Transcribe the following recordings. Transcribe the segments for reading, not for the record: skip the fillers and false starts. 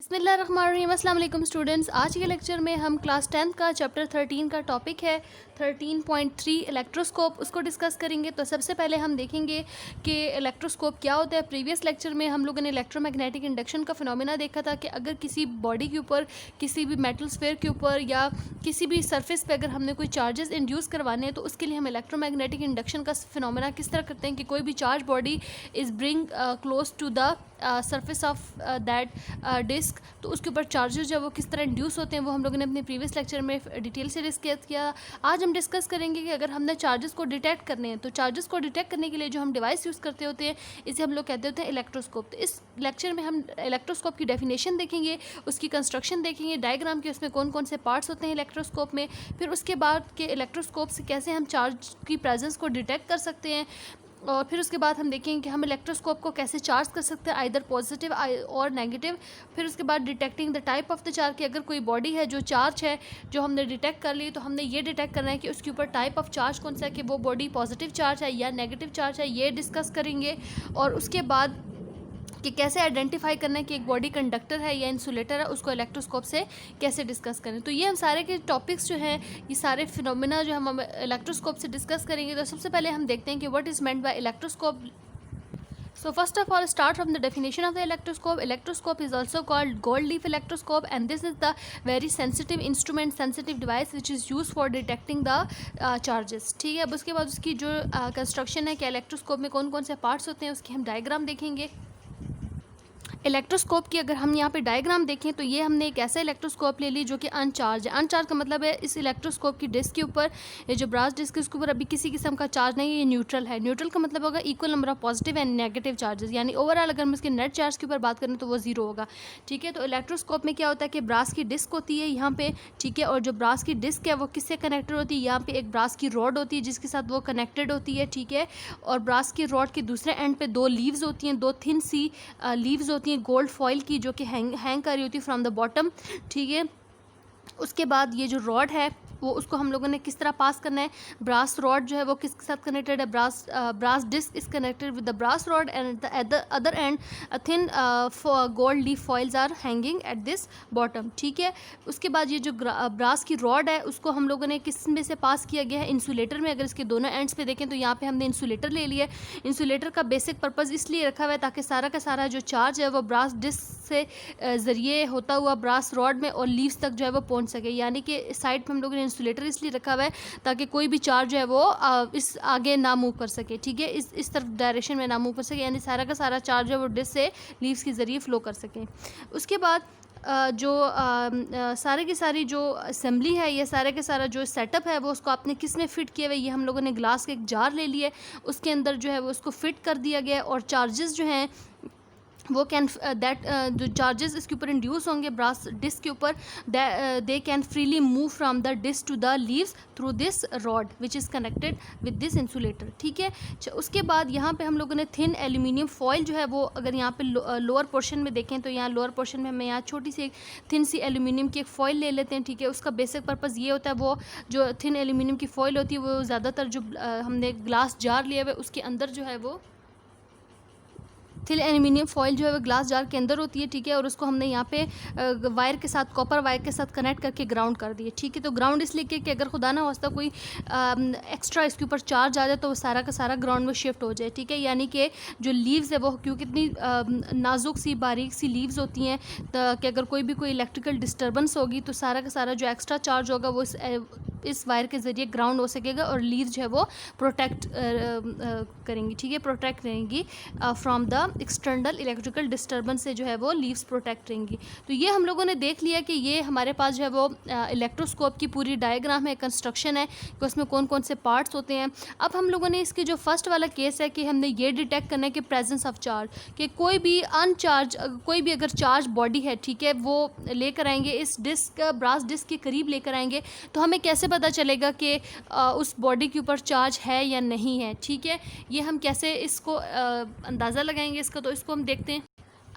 बिस्मिल्लाहिर्रहमानिर्रहीम। अस्सलाम वालेकुम स्टूडेंट्स। आज के लेक्चर में हम क्लास 10 का चैप्टर 13 का टॉपिक है 13.3 इलेक्ट्रोस्कोप, उसको डिस्कस करेंगे। तो सबसे पहले हम देखेंगे कि इलेक्ट्रोस्कोप क्या होता है। प्रीवियस लेक्चर में हम लोगों ने इलेक्ट्रोमैग्नेटिक इंडक्शन का फिनोमेना देखा था कि अगर किसी बॉडी के ऊपर, किसी भी मेटल स्फीयर के ऊपर या किसी भी सरफेस पे अगर हमने कोई चार्जेस इंड्यूस करवाने हैं तो उसके लिए हम इलेक्ट्रोमैग्नेटिक इंडक्शन का फिनोमेना किस तरह करते हैं कि कोई भी charge body is bring close to the surface of that disc, तो उसके ऊपर चार्जेस जो वो किस तरह इंड्यूस होते हैं वो हम लोगों ने अपने प्रीवियस लेक्चर में डिटेल से डिस्कस किया। आज हम डिस्कस करेंगे कि अगर हमने चार्जेस को डिटेक्ट करने हैं तो चार्जेस को डिटेक्ट करने के लिए जो हम डिवाइस यूज़ करते होते हैं इसे हम लोग कहते होते हैं इलेक्ट्रोस्कोप। तो इस लेक्चर में हम इलेक्ट्रोस्कोप की डेफिनेशन देखेंगे, उसकी कंस्ट्रक्शन देखेंगे, डायग्राम के उसमें कौन कौन से पार्ट्स होते हैं इलेक्ट्रोस्कोप में, फिर उसके बाद के इलेक्ट्रोस्कोप से कैसे हम चार्ज की प्रेजेंस को डिटेक्ट कर सकते हैं, और फिर उसके बाद हम देखेंगे कि हम इलेक्ट्रोस्कोप को कैसे चार्ज कर सकते हैं, आइदर पॉजिटिव और नेगेटिव। फिर उसके बाद detecting the type of the charge, कि अगर कोई बॉडी है जो चार्ज है जो हमने डिटेक्ट कर ली तो हमने ये डिटेक्ट करना है कि उसके ऊपर टाइप ऑफ चार्ज कौन सा है, कि वो बॉडी पॉजिटिव चार्ज है या नेगेटिव चार्ज है, ये डिस्कस करेंगे। और उसके बाद कि कैसे आइडेंटिफाई करना है कि एक बॉडी कंडक्टर है या इंसुलेटर है, उसको इलेक्ट्रोस्कोप से कैसे डिस्कस करें। तो ये हम सारे के टॉपिक्स जो हैं, ये सारे फिनोमेना जो हम इलेक्ट्रोस्कोप से डिस्कस करेंगे। तो सबसे पहले हम देखते हैं कि what is meant by electroscope. So first of all, start from the definition of the electroscope. Electroscope is also called gold leaf electroscope, and this is the very sensitive instrument, sensitive device which is used for detecting the charges. ठीक है। अब उसके बाद उसकी जो construction है कि electroscope में कौन कौन से पार्ट्स होते हैं उसकी हम डायग्राम देखेंगे। इलेक्ट्रोस्कोप की अगर हम यहाँ पे डायग्राम देखें तो ये हमने एक ऐसा इलेक्ट्रोस्कोप ले ली जो कि अनचार्ज है। अनचार्ज का मतलब है इस इलेक्ट्रोस्कोप की डिस्क के ऊपर, ये जो ब्रास डिस्क है उसके ऊपर अभी किसी किस्म का चार्ज नहीं है, ये न्यूट्रल है। न्यूट्रल का मतलब होगा equal number of positive and negative charges, यानी ओवरऑल अगर हम इसके नेट चार्ज के ऊपर बात करें तो वो जीरो होगा। ठीक है। तो इलेक्ट्रोस्कोप में क्या होता है कि ब्रास की डिस्क होती है यहाँ पे, ठीक है, और जो ब्रास की डिस्क है वो किससे कनेक्टेड होती है, यहाँ पे एक ब्रास की रॉड होती है जिसके साथ वो कनेक्टेड होती है। ठीक है। और ब्रास की रॉड के दूसरे एंड पे दो लीव्स होती हैं, दो थिन सी लीव्स होती हैं गोल्ड फॉइल की, जो कि हैंग कर रही होती है फ्रॉम द बॉटम। ठीक है। उसके बाद ये जो रॉड है वो उसको हम लोगों ने किस तरह पास करना है, ब्रास रॉड जो है वो किसके साथ कनेक्टेड है, brass disc is connected with the brass rod and at the other end thin gold leaf foils are hanging at this bottom. ठीक है। उसके बाद ये जो ब्रास की रॉड है उसको हम लोगों ने किस में से पास किया गया है, इंसुलेटर में। अगर इसके दोनों एंड्स पे देखें तो यहाँ पे हमने इंसुलेटर ले लिया है। इंसुलेटर का बेसिक पर्पज़ इसलिए रखा हुआ है ताकि सारा का सारा जो चार्ज है वो ब्रास डिस्क से ज़रिए होता हुआ ब्रास रॉड में और लीव्स तक जो है वो पहुँच सके, यानी कि साइड पर हम लोगों ने इंसुलेटर इसलिए रखा हुआ है ताकि कोई भी चार्ज जो है वो इस आगे ना मूव कर सके। ठीक है। इस तरफ डायरेक्शन में ना मूव कर सके, यानी सारा का सारा चार्ज है वो डिस्क से लीव्स के ज़रिए फ्लो कर सके। उसके बाद जो सारे की सारी जो असेंबली है, ये सारे के सारा जो सेटअप है वो उसको आपने किस में फ़िट किया हुआ है, ये हम लोगों ने ग्लास के एक जार ले लिए, उसके अंदर जो है वो उसको फ़िट कर दिया गया। और चार्जेस जो हैं वो कैन जो चार्जेस इसके ऊपर इंड्यूस होंगे ब्रास डिस्क के ऊपर, they can freely move from the disc to the leaves through this rod which is connected with this insulator. ठीक है। उसके बाद यहाँ पे हम लोगों ने थिन एल्यूमिनियम फॉइल जो है वो, अगर यहाँ पे लोअर पोर्शन में देखें तो यहाँ लोअर पोर्शन में हमें यहाँ छोटी सी एक थिन सी एल्यूमिनियम की एक फॉइल ले लेते हैं। ठीक है। उसका बेसिक पर्पज़ ये होता है, वो जो थिन एल्यूमिनियम की फॉइल होती है वो ज़्यादातर जो हमने ग्लास जार लिया हुआ है उसके अंदर जो है वो थिन एल्यूमिनियम फॉइल जो है वो ग्लास जार के अंदर होती है। ठीक है। और उसको हमने यहाँ पे वायर के साथ, कॉपर वायर के साथ कनेक्ट करके ग्राउंड कर दिए। ठीक है। तो ग्राउंड इसलिए कि अगर खुदा ना वास्ता कोई एक्स्ट्रा इसके ऊपर चार्ज आ जाए तो वो सारा का सारा ग्राउंड में शिफ्ट हो जाए। ठीक है। यानी कि जो लीव्स है वो क्योंकि इतनी नाजुक सी बारीक सी लीव्स होती हैं कि अगर कोई भी कोई इलेक्ट्रिकल डिस्टर्बेंस होगी तो सारा का सारा जो एक्स्ट्रा चार्ज होगा वो इस वायर के ज़रिए ग्राउंड हो सकेगा और लीव्स जो है वो प्रोटेक्ट करेंगी। ठीक है। प्रोटेक्ट रहेंगी from the external electrical disturbance से, जो है वो लीव्स प्रोटेक्ट रहेंगी। तो ये हम लोगों ने देख लिया कि ये हमारे पास जो है वो इलेक्ट्रोस्कोप की पूरी डायग्राम है, कंस्ट्रक्शन है कि उसमें कौन कौन से पार्ट्स होते हैं। अब हम लोगों ने इसके जो फर्स्ट वाला केस है कि हमने ये डिटेक्ट करना है कि प्रेजेंस ऑफ चार्ज, कि कोई भी अनचार्ज, कोई भी अगर चार्ज बॉडी है, ठीक है, वो लेकर आएंगे इस डिस्क, ब्रास डिस्क के करीब लेकर आएंगे, तो हमें कैसे पता चलेगा कि उस बॉडी के ऊपर चार्ज है या नहीं है। ठीक है। ये हम कैसे इसको अंदाज़ा लगाएंगे इसका, तो इसको हम देखते हैं।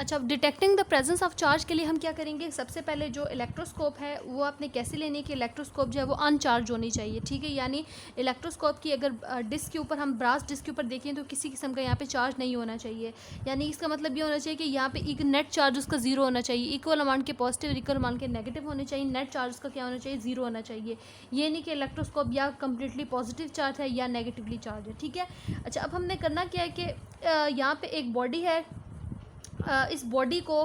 अच्छा, detecting the presence of charge के लिए हम क्या करेंगे, सबसे पहले जो इलेक्ट्रोस्कोप है वो आपने कैसे लेने की, इलेक्ट्रोस्कोप जो है वो अनचार्ज होनी चाहिए, ठीक है। यानी इलेक्ट्रोस्कोप की अगर डिस्क के ऊपर हम ब्रास डिस्क के ऊपर देखें तो किसी किस्म का यहाँ पे चार्ज नहीं होना चाहिए। यानी इसका मतलब ये होना चाहिए कि यहाँ पे एक नेट चार्ज उसका जीरो होना चाहिए, इक्वल अमाउंट के पॉजिटिव इक्वल अमाउंट के नेगेटिव होने चाहिए, नेट चार्ज उसका क्या होना चाहिए, जीरो होना चाहिए। ये नहीं कि इलेक्ट्रोस्कोप या कम्प्लीटली पॉजिटिव चार्ज है या नेगेटिवली चार्ज है, ठीक है। अच्छा, अब हमने करना क्या है कि यहाँ पे एक बॉडी है, इस बॉडी को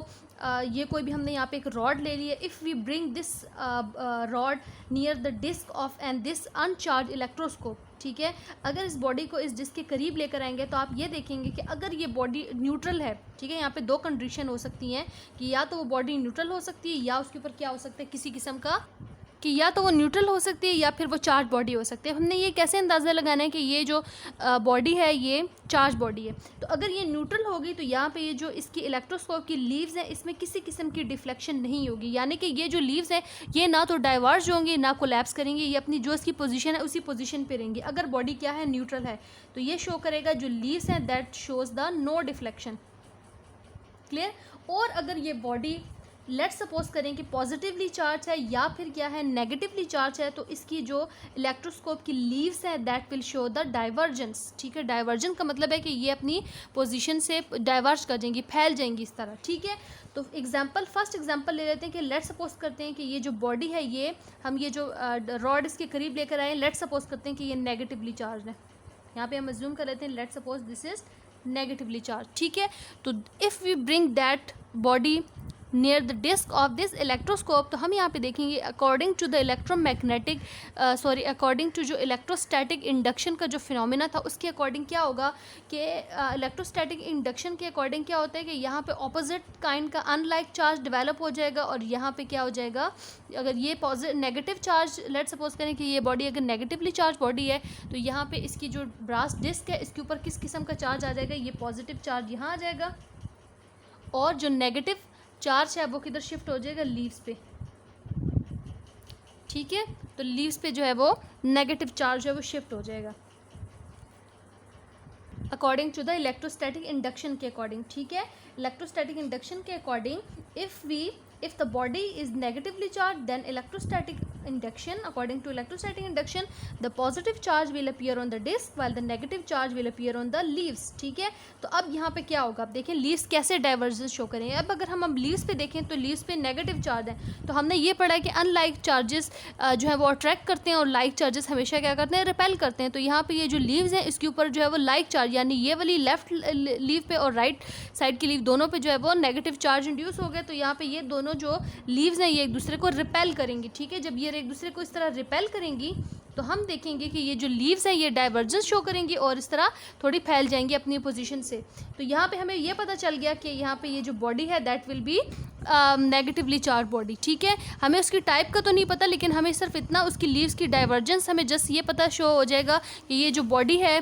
ये कोई भी हमने यहाँ पे एक रॉड ले ली है। If we bring this rod near the disc of and this uncharge electroscope, ठीक है, अगर इस बॉडी को इस डिस्क के करीब लेकर आएंगे तो आप ये देखेंगे कि अगर ये बॉडी न्यूट्रल है, ठीक है, यहाँ पे दो कंडीशन हो सकती हैं कि या तो वो बॉडी न्यूट्रल हो सकती है या उसके ऊपर क्या हो सकता है, किसी किस्म का कि या तो वो न्यूट्रल हो सकती है या फिर वो चार्ज बॉडी हो सकती है। हमने ये कैसे अंदाज़ा लगाना है कि ये जो बॉडी है ये चार्ज बॉडी है। तो अगर ये न्यूट्रल होगी तो यहाँ पे ये जो इसकी इलेक्ट्रोस्कोप की लीव्स हैं इसमें किसी किस्म की डिफ्लेक्शन नहीं होगी, यानी कि ये जो लीव्स हैं ये ना तो डाइवर्ज होंगी ना कोलैप्स करेंगे, ये अपनी जो इसकी पोजीशन है उसी पोजीशन पे रहेंगी। अगर बॉडी क्या है, न्यूट्रल है, तो ये शो करेगा जो लीव्स हैं that shows the no deflection, clear. और अगर ये बॉडी लेट्स सपोज करें कि पॉजिटिवली चार्ज है या फिर क्या है, नेगेटिवली चार्ज है, तो इसकी जो इलेक्ट्रोस्कोप की लीव्स है that will show the divergence, ठीक है। डाइवर्जन का मतलब है कि ये अपनी पोजीशन से डाइवर्ज कर जाएंगी, फैल जाएंगी इस तरह, ठीक है। तो फर्स्ट एग्जांपल ले लेते हैं कि लेट्स सपोज करते हैं कि ये जो बॉडी है ये हम ये जो रॉड इसके करीब लेकर आए, लेट्स सपोज करते हैं कि ये नेगेटिवली चार्ज है। यहाँ पे हम अज्यूम कर लेते हैं let's suppose this is negatively charge, ठीक है। तो if we bring that body near the disc of this electroscope, तो हम यहाँ पे देखेंगे according to the according to जो इलेक्ट्रोस्टैटिक इंडक्शन का जो फिनोमेना था उसके अकॉर्डिंग क्या होगा कि इलेक्ट्रोस्टैटिक इंडक्शन के अकॉर्डिंग क्या होता है कि यहाँ पे ऑपोजिट काइंड का अनलाइक चार्ज डेवलप हो जाएगा और यहाँ पे क्या हो जाएगा, अगर ये नेगेटिव चार्ज लेट सपोज करें कि ये बॉडी अगर नेगेटिवली चार्ज बॉडी है तो यहाँ पे इसकी जो ब्रास डिस्क है इसके ऊपर किस किस्म का चार्ज आ जाएगा, ये पॉजिटिव चार्ज यहाँ आ जाएगा और जो नेगेटिव चार्ज है वो किधर शिफ्ट हो जाएगा, लीव्स पे, ठीक है। तो लीव्स पे जो है वो नेगेटिव चार्ज है वो शिफ्ट हो जाएगा according to the electrostatic induction के अकॉर्डिंग, ठीक है। इलेक्ट्रोस्टैटिक इंडक्शन के according if the body is negatively charged, then electrostatic induction, according to electrostatic induction, the positive charge will appear on the disc while the negative charge will appear on the leaves, ठीक है। तो अब यहाँ पे क्या होगा, आप देखें लीव्स कैसे डाइवर्जेंस शो करेंगे। अब अगर हम लीव्स पे देखें तो लीव्स पे नेगेटिव चार्ज है, तो हमने ये पढ़ा है कि अनलाइक चार्जेस जो है वो अट्रैक्ट करते हैं और लाइक चार्जेस हमेशा क्या करते हैं, रिपेल करते हैं। तो यहाँ पे ये जो लीव्स हैं इसके ऊपर जो है वो लाइक चार्ज, यानी ये वाली लेफ्ट लीव पे और राइट साइड की लीव दोनों पे जो है वो नेगेटिव चार्ज इंड्यूस हो गए। तो यहाँ पे ये दोनों जो लीव्स हैं ये एक दूसरे को रिपेल करेंगी, ठीक है। जब ये एक दूसरे को इस तरह रिपेल करेंगी तो हम देखेंगे कि ये जो लीव्स हैं ये डाइवर्जेंस शो करेंगी और इस तरह थोड़ी फैल जाएंगी अपनी पोजीशन से। तो यहाँ पे हमें ये पता चल गया कि यहाँ पे ये जो बॉडी है that will be negatively charge body, ठीक है। हमें उसकी टाइप का तो नहीं पता, लेकिन हमें सिर्फ इतना उसकी लीव्स की डाइवर्जेंस हमें जस्ट ये पता शो हो जाएगा कि ये जो बॉडी है,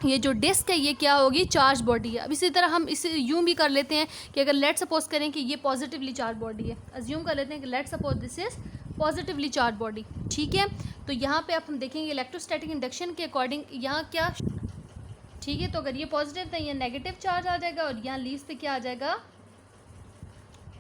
ये जो डिस्क है ये क्या होगी, चार्ज बॉडी है। अब इसी तरह हम इसे यूं भी कर लेते हैं कि अगर लेट सपोज करें कि ये पॉजिटिवली चार्ज बॉडी है, अज्यूम कर लेते हैं कि let suppose this is positively charge body, ठीक है। तो यहाँ पे अब हम देखेंगे इलेक्ट्रोस्टैटिक इंडक्शन के अकॉर्डिंग यहाँ क्या, ठीक है। तो अगर ये पॉजिटिव था ये नेगेटिव चार्ज आ जाएगा और यहाँ लीव्स पे क्या आ जाएगा,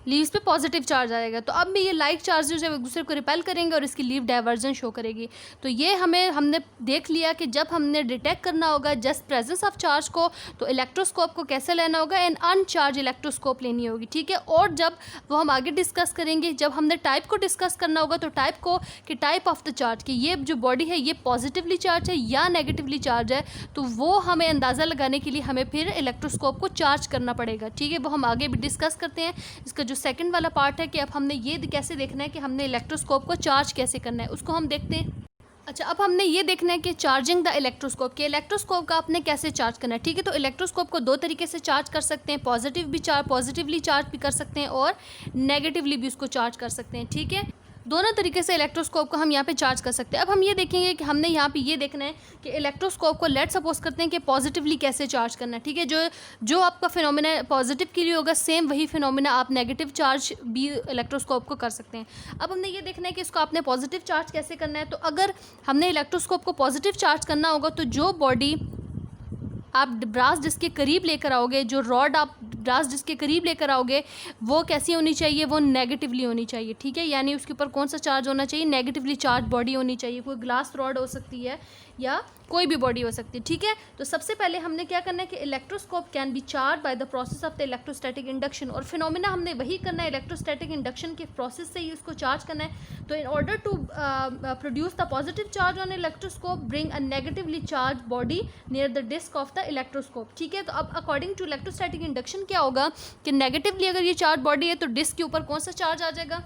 लीव्स पे पॉजिटिव चार्ज आएगा। तो अब भी ये लाइक चार्जेस एक दूसरे को रिपेल करेंगे और इसकी लीव डाइवर्जन शो करेगी। तो ये हमने देख लिया कि जब हमने डिटेक्ट करना होगा जस्ट प्रेजेंस ऑफ चार्ज को तो इलेक्ट्रोस्कोप को कैसे लेना होगा, एंड अनचार्ज इलेक्ट्रोस्कोप लेनी होगी, ठीक है। और जब वो हम आगे डिस्कस करेंगे, जब हमने टाइप को डिस्कस करना होगा तो टाइप को कि टाइप ऑफ द चार्ज कि ये जो बॉडी है ये पॉजिटिवली चार्ज है या नेगेटिवली चार्ज है, तो वो हमें अंदाज़ा लगाने के लिए हमें फिर इलेक्ट्रोस्कोप को चार्ज करना पड़ेगा, ठीक है। वो हम आगे भी डिस्कस करते हैं। इसका जो सेकंड वाला पार्ट है कि अब हमने ये कैसे देखना है कि हमने इलेक्ट्रोस्कोप को चार्ज कैसे करना है, उसको हम देखते हैं। अच्छा, अब हमने ये देखना है कि चार्जिंग द इलेक्ट्रोस्कोप के इलेक्ट्रोस्कोप का आपने कैसे चार्ज करना है, ठीक है। तो इलेक्ट्रोस्कोप को दो तरीके से चार्ज कर सकते हैं, पॉजिटिवली चार्ज भी कर सकते हैं और नेगेटिवली भी उसको चार्ज कर सकते हैं, ठीक है। दोनों तरीके से इलेक्ट्रोस्कोप को हम यहाँ पे चार्ज कर सकते हैं। अब हम ये देखेंगे कि हमने यहाँ पे ये देखना है कि इलेक्ट्रोस्कोप को लेट सपोज करते हैं कि पॉजिटिवली कैसे चार्ज करना है, ठीक है। जो आपका फिनोमेना पॉजिटिव के लिए होगा सेम वही फिनोमेना आप नेगेटिव चार्ज भी इलेक्ट्रोस्कोप को कर सकते हैं। अब हमने ये देखना है कि इसको आपने पॉजिटिव चार्ज कैसे करना है। तो अगर हमने इलेक्ट्रोस्कोप को पॉजिटिव चार्ज करना होगा तो जो बॉडी आप ब्रास डिस्क के करीब लेकर आओगे, जो रॉड आप ब्रास डिस्क के करीब लेकर आओगे वो कैसी होनी चाहिए, वो नेगेटिवली होनी चाहिए, ठीक है। यानी उसके ऊपर कौन सा चार्ज होना चाहिए, नेगेटिवली चार्ज बॉडी होनी चाहिए। कोई ग्लास रॉड हो सकती है या कोई भी बॉडी हो सकती है, ठीक है। तो सबसे पहले हमने क्या करना है कि electroscope can be charge by the process of the electrostatic induction, और फिनोमिना हमने वही करना है, इलेक्ट्रोस्टैटिक इंडक्शन के प्रोसेस से ही उसको चार्ज करना है। तो in order to produce the positive charge on electroscope bring a negatively charge body near the disc of the electroscope, ठीक है। तो अब अकॉर्डिंग टू इलेक्ट्रोस्टैटिक इंडक्शन क्या होगा कि नेगेटिवली अगर ये चार्ज बॉडी है तो डिस्क के ऊपर कौन सा चार्ज आ जाएगा,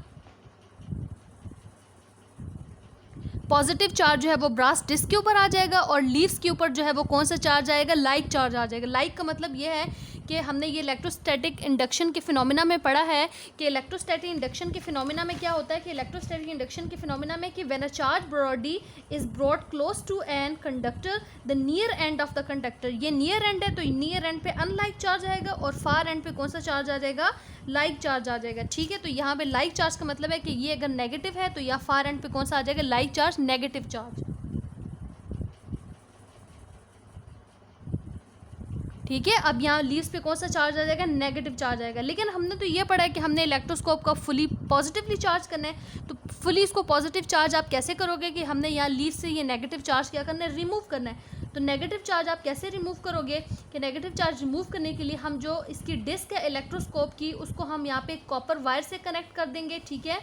पॉजिटिव चार्ज जो है वो ब्रास डिस्क के ऊपर आ जाएगा, और लीव्स के ऊपर जो है वो कौन सा चार्ज आएगा, लाइक चार्ज आ जाएगा। लाइक का मतलब ये है कि हमने ये इलेक्ट्रोस्टैटिक इंडक्शन के फिनोमिना में पढ़ा है कि इलेक्ट्रोस्टैटिक इंडक्शन के फिनोमिना में क्या होता है कि इलेक्ट्रोस्टैटिक इंडक्शन के फिनोमिना में कि when a charge body is brought close to an conductor the near end of the conductor, ये नियर एंड है तो नियर एंड पे अनलाइक चार्ज आएगा और फार एंड पे कौन सा चार्ज आ जाएगा, लाइक चार्ज आ जाएगा, ठीक है। तो यहाँ पे लाइक चार्ज का मतलब है कि ये अगर नेगेटिव है तो यहाँ फार एंड पे कौन सा आ जाएगा, लाइक चार्ज, नेगेटिव चार्ज, ठीक है। अब यहाँ लीव्स पे कौन सा चार्ज आ जाएगा, नेगेटिव चार्ज आएगा। लेकिन हमने तो ये पढ़ा है कि हमने इलेक्ट्रोस्कोप का फुली पॉजिटिवली चार्ज करना है, तो फुली इसको पॉजिटिव चार्ज आप कैसे करोगे कि हमने यहाँ लीव से ये नेगेटिव चार्ज क्या करना है, रिमूव करना है। तो नेगेटिव चार्ज आप कैसे रिमूव करोगे कि नेगेटिव चार्ज रिमूव करने के लिए हम जो इसकी डिस्क है इलेक्ट्रोस्कोप की उसको हम यहाँ पे कॉपर वायर से कनेक्ट कर देंगे, ठीक है।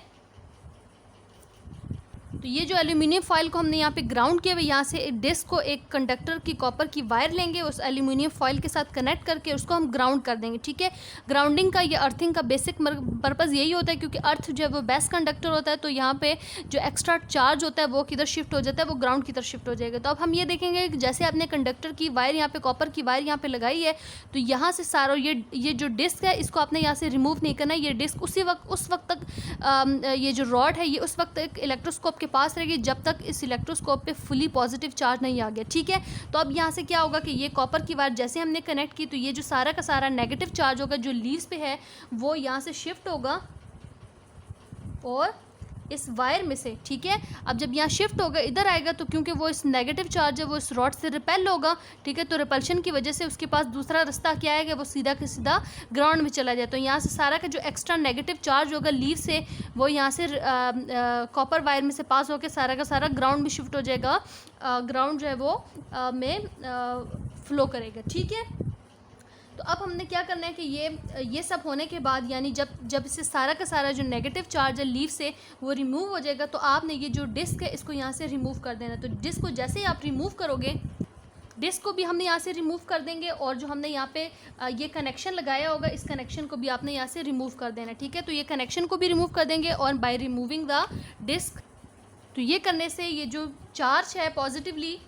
तो ये जो एल्यूमिनियम फॉयल को हमने यहाँ पे ग्राउंड किया हुआ, यहाँ से डिस्क को एक कंडक्टर की कॉपर की वायर लेंगे, उस एल्यूमिनियम फॉयल के साथ कनेक्ट करके उसको हम ग्राउंड कर देंगे, ठीक है। ग्राउंडिंग का ये अर्थिंग का बेसिक पर्पज़ यही होता है क्योंकि अर्थ जो है वो बेस्ट कंडक्टर होता है, तो यहाँ पे जो एक्स्ट्रा चार्ज होता है वो किधर शिफ्ट हो जाता है, वो ग्राउंड की तरफ शिफ्ट हो जाएगा। तो अब हम ये देखेंगे कि जैसे आपने कंडक्टर की वायर यहाँ पे कॉपर की वायर यहाँ पे लगाई है, तो यहाँ से सारा ये जो डिस्क है इसको आपने यहाँ से रिमूव नहीं करना है। ये डिस्क उस वक्त तक ये जो रॉड है ये उस वक्त तक इलेक्ट्रोस्कोप के पास रहेगी जब तक इस इलेक्ट्रोस्कोप पे फुली पॉजिटिव चार्ज नहीं आ गया, ठीक है। तो अब यहाँ से क्या होगा कि ये कॉपर की वायर जैसे हमने कनेक्ट की तो ये जो सारा का सारा नेगेटिव चार्ज होगा जो लीव्स पे है वो यहाँ से शिफ्ट होगा और इस वायर में से, ठीक है। अब जब यहाँ शिफ्ट होगा इधर आएगा तो क्योंकि वो इस नेगेटिव चार्ज है वो इस रॉड से रिपेल होगा, ठीक है। तो रिपल्शन की वजह से उसके पास दूसरा रास्ता क्या आएगा, वो सीधा के सीधा ग्राउंड में चला जाए। तो यहाँ से सारा का जो एक्स्ट्रा नेगेटिव चार्ज होगा लीव से वो यहाँ से कॉपर वायर में से पास होकर सारा का सारा ग्राउंड में शिफ्ट हो जाएगा, ग्राउंड जो है वो में फ्लो करेगा, ठीक है। तो अब हमने क्या करना है कि ये सब होने के बाद यानी जब इससे सारा का सारा जो नेगेटिव चार्ज है लीव से वो रिमूव हो जाएगा, तो आपने ये जो डिस्क है इसको यहाँ से रिमूव कर देना। तो डिस्क को जैसे ही आप रिमूव करोगे, डिस्क को भी हमने यहाँ से रिमूव कर देंगे और जो हमने यहाँ पे ये कनेक्शन लगाया होगा इस कनेक्शन को भी आपने यहाँ से रिमूव कर देना, ठीक है। तो ये कनेक्शन को भी रिमूव कर देंगे और बाय रिमूविंग द डिस्क, तो ये करने से ये जो चार्ज है पॉजिटिवली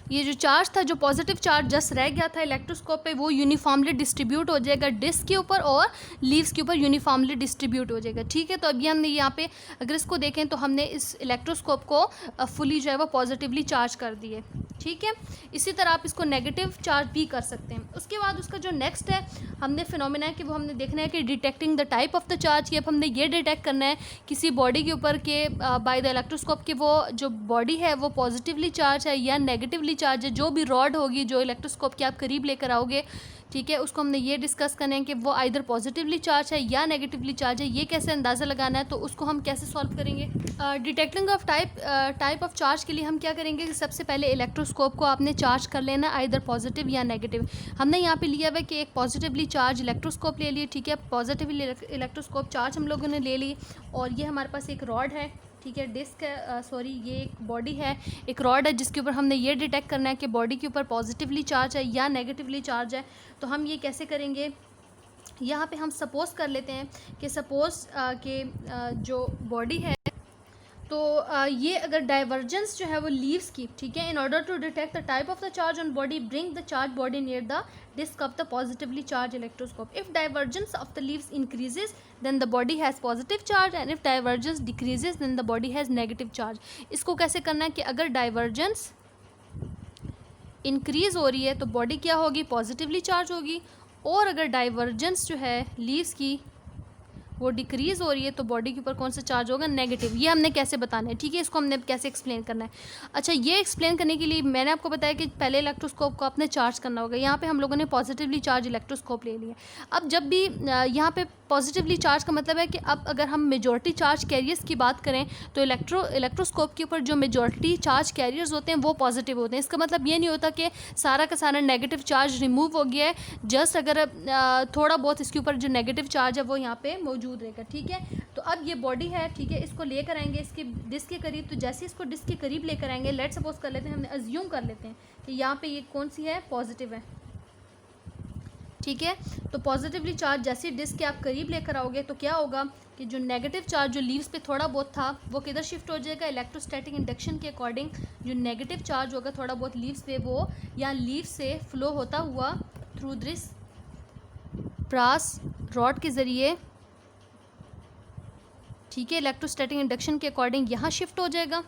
ये जो चार्ज था, जो पॉजिटिव चार्ज जस्ट रह गया था इलेक्ट्रोस्कोप पे, वो यूनिफॉर्मली डिस्ट्रीब्यूट हो जाएगा डिस्क के ऊपर और लीव्स के ऊपर यूनिफॉर्मली डिस्ट्रीब्यूट हो जाएगा, ठीक है। तो अब ये हमने यहाँ पे अगर इसको देखें तो हमने इस इलेक्ट्रोस्कोप को फुली जो है वो पॉजिटिवली चार्ज कर दिए, ठीक है। इसी तरह आप इसको नेगेटिव चार्ज भी कर सकते हैं। उसके बाद उसका जो नेक्स्ट है हमने फिनोमिना है कि वो हमने देखना है कि detecting the type of the charge, कि अब हमने ये डिटेक्ट करना है किसी बॉडी के ऊपर के बाय द इलेक्ट्रोस्कोप के वो जो बॉडी है वो पॉजिटिवली चार्ज है या नेगेटिवली चार्ज है। जो भी रॉड होगी जो इलेक्ट्रोस्कोप के आप करीब लेकर आओगे, ठीक है, उसको हमने ये डिस्कस करना है कि वो आइदर पॉजिटिवली चार्ज है या नेगेटिवली चार्ज है। ये कैसे अंदाज़ा लगाना है तो उसको हम कैसे सॉल्व करेंगे। Detecting of type of charge के लिए हम क्या करेंगे कि सबसे पहले इलेक्ट्रोस्कोप को आपने चार्ज कर लेना आइदर पॉजिटिव या नेगेटिव। हमने यहाँ पे लिया हुआ है कि एक पॉजिटिवली चार्ज इलेक्ट्रोस्कोप ले लिए, ठीक है। पॉजिटिवली इलेक्ट्रोस्कोप चार्ज हम लोगों ने ले ली और ये हमारे पास एक रॉड है, ठीक है, डिस्क है, सॉरी ये एक बॉडी है, एक रॉड है जिसके ऊपर हमने ये डिटेक्ट करना है कि बॉडी के ऊपर पॉजिटिवली चार्ज है या नेगेटिवली चार्ज है। तो हम ये कैसे करेंगे, यहाँ पे हम सपोज़ कर लेते हैं कि सपोज़ कि जो बॉडी है तो ये अगर डाइवर्जेंस जो है वो लीव्स की, ठीक है, in order to detect the type of the charge on body bring the charge body near the disk of the positively charged electroscope. If divergence of the leaves increases then the body has positive charge and if divergence decreases then the body has negative charge. इसको कैसे करना है कि अगर divergence increase हो रही है तो बॉडी क्या होगी, पॉजिटिवली चार्ज होगी, और अगर डाइवर्जेंस जो है लीव्स की वो डिक्रीज़ हो रही है तो बॉडी के ऊपर कौन सा चार्ज होगा, नेगेटिव। ये हमने कैसे बताना है, ठीक है, इसको हमने कैसे एक्सप्लेन करना है। अच्छा, ये एक्सप्लेन करने के लिए मैंने आपको बताया कि पहले इलेक्ट्रोस्कोप को आपने चार्ज करना होगा। यहाँ पे हम लोगों ने पॉजिटिवली चार्ज इलेक्ट्रोस्कोप ले लिया। अब जब भी यहाँ पे पॉजिटिवली चार्ज का मतलब है कि अब अगर हम मेजॉरिटी चार्ज कैरियर्स की बात करें तो इलेक्ट्रोस्कोप के ऊपर जो मेजॉरिटी चार्ज कैरियर्स होते हैं वो पॉजिटिव होते हैं। इसका मतलब ये नहीं होता कि सारा का सारा नेगेटिव चार्ज रिमूव हो गया है, जस्ट अगर थोड़ा बहुत इसके ऊपर जो नेगेटिव चार्ज है वो यहाँ पे मौजूद रहेगा, ठीक है। तो अब ये बॉडी है, ठीक है, इसको लेकर आएंगे इसके डिस्क के करीब। तो जैसे इसको डिस्क के करीब लेकर आएंगे, लेट सपोज कर लेते हैं, हमने अज्यूम कर लेते हैं कि यहाँ पे ये कौन सी है, पॉजिटिव है, ठीक है। तो पॉजिटिवली चार्ज जैसे डिस्क के आप करीब लेकर आओगे तो क्या होगा कि जो नेगेटिव चार्ज जो लीव्स पे थोड़ा बहुत था वो किधर शिफ्ट हो जाएगा, इलेक्ट्रोस्टैटिक इंडक्शन के अकॉर्डिंग जो नेगेटिव चार्ज होगा थोड़ा बहुत लीव्स पे, वो या लीव्स से फ्लो होता हुआ थ्रू दिस ब्रास रॉड के ज़रिए, ठीक है, इलेक्ट्रोस्टैटिक इंडक्शन के अकॉर्डिंग यहाँ शिफ्ट हो जाएगा,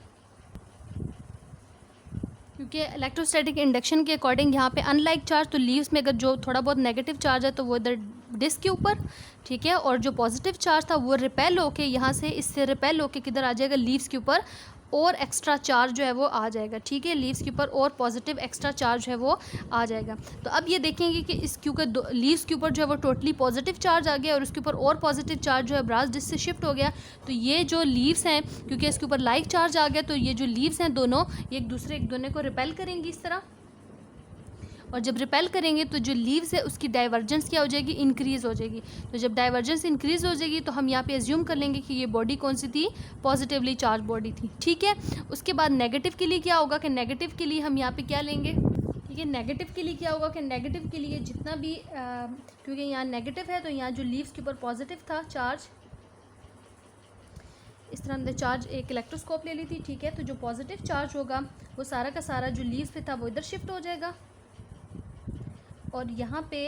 क्योंकि इलेक्ट्रोस्टैटिक इंडक्शन के अकॉर्डिंग यहाँ पे अनलाइक चार्ज, तो लीव्स में अगर जो थोड़ा बहुत नेगेटिव चार्ज है तो वो इधर डिस्क के ऊपर, ठीक है, और जो पॉजिटिव चार्ज था वो रिपेल होके यहाँ से, इससे रिपेल होके किधर आ जाएगा, लीव्स के ऊपर, और एक्स्ट्रा चार्ज जो है वो आ जाएगा, ठीक है, लीव्स के ऊपर और पॉजिटिव एक्स्ट्रा चार्ज है वो आ जाएगा। तो अब ये देखेंगे कि इस क्योंकि लीव्स के ऊपर जो है वो टोटली पॉजिटिव चार्ज आ गया और उसके ऊपर और पॉजिटिव चार्ज जो है ब्रास डिस्क से शिफ्ट हो गया। तो ये जो लीव्स हैं, क्योंकि इसके ऊपर लाइक चार्ज आ गया, तो ये जो लीव्स हैं दोनों ये एक दूसरे को रिपेल करेंगी इस तरह, और जब रिपेल करेंगे तो जो लीव्स है उसकी डाइवर्जेंस क्या हो जाएगी, इंक्रीज़ हो जाएगी। तो जब डाइवर्जेंस इंक्रीज़ हो जाएगी तो हम यहाँ पे एज्यूम कर लेंगे कि ये बॉडी कौन सी थी, पॉजिटिवली चार्ज बॉडी थी, ठीक है। उसके बाद नेगेटिव के लिए क्या होगा कि नेगेटिव के लिए हम यहाँ पे क्या लेंगे, ठीक है, नेगेटिव के लिए क्या होगा कि नेगेटिव के लिए जितना भी क्योंकि यहाँ नेगेटिव है तो यहाँ जो लीव्स के ऊपर पॉजिटिव था चार्ज, इस तरह हमने चार्ज एक इलेक्ट्रोस्कोप ले ली थी, ठीक है। तो जो पॉजिटिव चार्ज होगा वो सारा का सारा जो लीव्स पे था वो इधर शिफ्ट हो जाएगा और यहाँ पे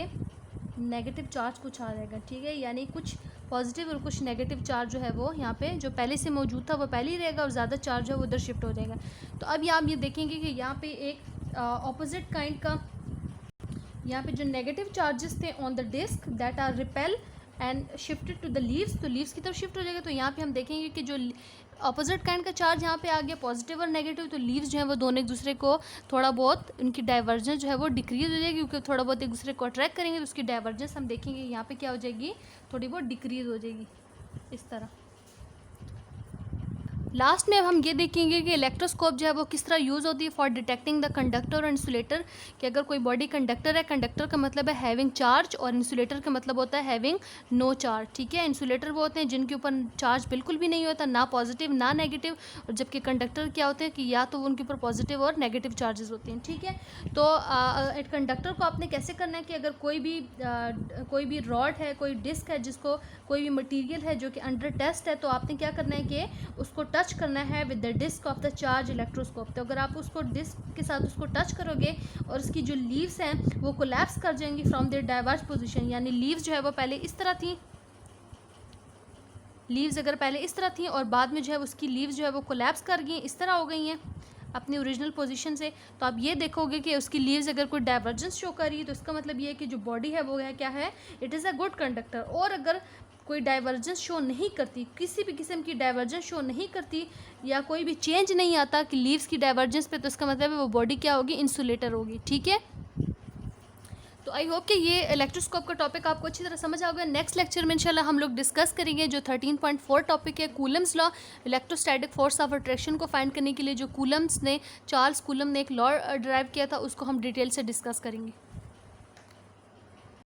नेगेटिव चार्ज कुछ आ जाएगा, ठीक है, यानी कुछ पॉजिटिव और कुछ नेगेटिव चार्ज जो है वो यहाँ पे जो पहले से मौजूद था वो पहले ही रहेगा और ज़्यादा चार्ज जो है वो उधर शिफ्ट हो जाएगा। तो अब यहाँ ये देखेंगे कि यहाँ पे एक ऑपोजिट काइंड का, यहाँ पे जो नेगेटिव चार्जेस थे on the disc that are repel and shifted to the leaves, तो लीव्स की तरफ शिफ्ट हो जाएगा। तो यहाँ पे हम देखेंगे कि जो अपोजिट काइंड का चार्ज यहाँ पे आ गया पॉजिटिव और नेगेटिव, तो लीव्स जो है वो दोनों एक दूसरे को थोड़ा बहुत उनकी डाइवर्जेंस जो है वो डिक्रीज हो जाएगी, क्योंकि थोड़ा बहुत एक दूसरे को अट्रैक्ट करेंगे तो उसकी डाइवर्जेंस हम देखेंगे यहाँ पे क्या हो जाएगी, थोड़ी बहुत डिक्रीज हो जाएगी इस तरह। लास्ट में अब हम ये देखेंगे कि इलेक्ट्रोस्कोप जो है वो किस तरह यूज़ होती है फॉर डिटेक्टिंग द कंडक्टर और इंसुलेटर, कि अगर कोई बॉडी कंडक्टर है, कंडक्टर का मतलब है हैविंग चार्ज और इंसुलेटर का मतलब होता है हैविंग नो चार्ज, ठीक है। इंसुलेटर वो होते हैं जिनके ऊपर चार्ज बिल्कुल भी नहीं होता, ना पॉजिटिव ना नेगेटिव, और जबकि कंडक्टर क्या होते हैं कि या तो उनके ऊपर पॉजिटिव और नेगेटिव चार्जेस होते हैं, ठीक है। तो कंडक्टर को आपने कैसे करना है कि अगर कोई भी रॉड है, कोई डिस्क है, जिसको कोई भी मटीरियल है जो कि अंडर टेस्ट है, तो आपने क्या करना है कि उसको टच करना है with the disc of the charge electroscope. तो अगर आप उसको डिस्क के साथ उसको टच करोगे और उसकी जो लीव्स हैं वो कोलैप्स कर जाएंगी फ्रॉम देयर डाइवर्ज पोजीशन, यानी लीव्स जो है वो पहले इस तरह थी, लीव्स अगर पहले इस तरह थी और बाद में जो है उसकी लीव्स जो है वो कोलैप्स कर गई, इस तरह हो गई हैं अपनी ओरिजिनल पोजीशन से। तो आप ये देखोगे कि उसकी लीव्स अगर कोई डाइवर्जेंस शो कर रही है तो इसका मतलब ये है कि जो बॉडी है वो है क्या है, it is a good conductor. और अगर कोई डाइवर्जेंस शो नहीं करती, किसी भी किस्म की डाइवर्जेंस शो नहीं करती या कोई भी चेंज नहीं आता कि लीव्स की डाइवर्जेंस पे, तो इसका मतलब है वो बॉडी क्या होगी, इंसुलेटर होगी, ठीक है। तो आई होप कि ये इलेक्ट्रोस्कोप का टॉपिक आपको अच्छी तरह समझ आ गया। नेक्स्ट लेक्चर में इंशाल्लाह हम लोग डिस्कस करेंगे जो 13.4 टॉपिक है Coulomb's law, electrostatic force of attraction को फाइंड करने के लिए जो चार्ल्स कूलम ने एक लॉ ड्राइव किया था उसको हम डिटेल से डिस्कस करेंगे।